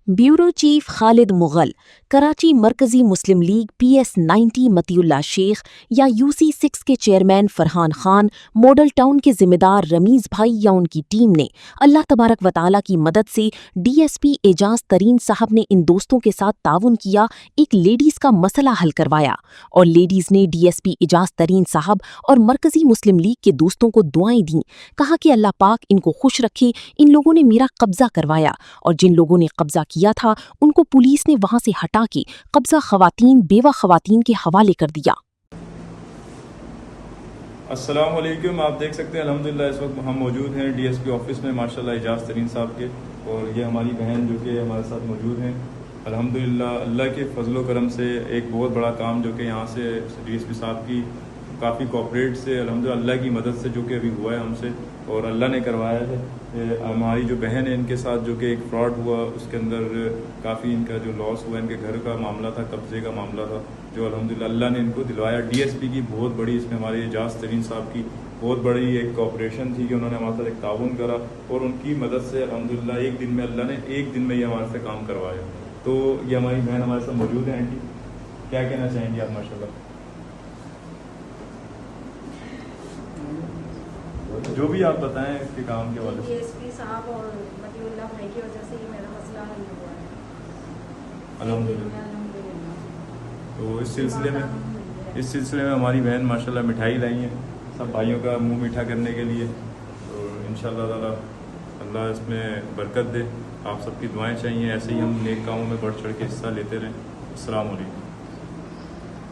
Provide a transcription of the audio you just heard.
Bureau chief Khalid Mughal, Karachi मरकजी मुस्लिम league PS90 Matiullah Sheikh या UC6 के chairman Farhan Khan, model town के जिम्मेदार रमीज भाई या उनकी टीम ने अल्लाह तबारक व तआला की मदद से DSP एजाज तरीन साहब ने इन दोस्तों के साथ ताउन किया, एक लेडीज का मसला हल करवाया और लेडीज ने DSP एजाज तरीन साहब और मरकजी मुस्लिम लीग के दोस्तों को दुआएं दी। कहा कि अल्लाह पाक इनको खुश रखे। इन लोगों ने मेरा कब्जा करवाया और जिन लोगों ने कब्जा किया था उनको पुलिस ने वहां से हटा के कब्जा खवातीन, बेवा खवातीन के हवाले कर दिया। अस्सलाम वालेकुम। आप देख सकते हैं अल्हम्दुलिल्लाह इस वक्त हम मौजूद हैं DSP ऑफिस में माशाल्लाह एजाज तरीन साहब के, और ये हमारी बहन जो कि हमारे साथ मौजूद हैं। अल्हम्दुलिल्लाह अल्लाह के फजलो करम से एक बहुत बड़ा काम जो कि यहाँ से DSP साहब की काफ़ी कॉपरेट से अल्हम्दुलिल्लाह अल्लाह की मदद से जो कि अभी हुआ है हमसे, और अल्लाह ने करवाया है। हमारी जो बहन है इनके साथ जो कि एक फ्रॉड हुआ, उसके अंदर काफ़ी इनका जो लॉस हुआ, इनके घर का मामला था, कब्जे का मामला था, जो अल्हम्दुलिल्लाह अल्लाह ने इनको दिलवाया। DSP की बहुत बड़ी इसमें हमारे एजाज तरीन साहब की बहुत बड़ी एक कॉपरेशन थी कि उन्होंने हमारे साथ एक ताउन करा, और उनकी मदद से अल्हम्दुलिल्लाह एक दिन में अल्लाह ने एक दिन में ये हमारे से काम करवाया। तो ये हमारी बहन हमारे साथ मौजूद है। आंटी क्या कहना चाहेंगी आप? माशाल्लाह जो भी आप बताएं इसके काम के वाले। DSP साहब और मतीउल्लाह भाई की वजह से ही मेरा मसला हल हुआ है अल्हम्दुलिल्लाह। तो इस सिलसिले में हमारी बहन माशाल्लाह मिठाई लाई है सब भाइयों का मुंह मीठा करने के लिए, तो इंशाअल्लाह ताला अल्लाह इसमें बरकत दे। आप सबकी दुआएं चाहिए, ऐसे ही हम नेक कामों में बढ़ चढ़ के हिस्सा लेते रहें। अस्सलाम वालेकुम।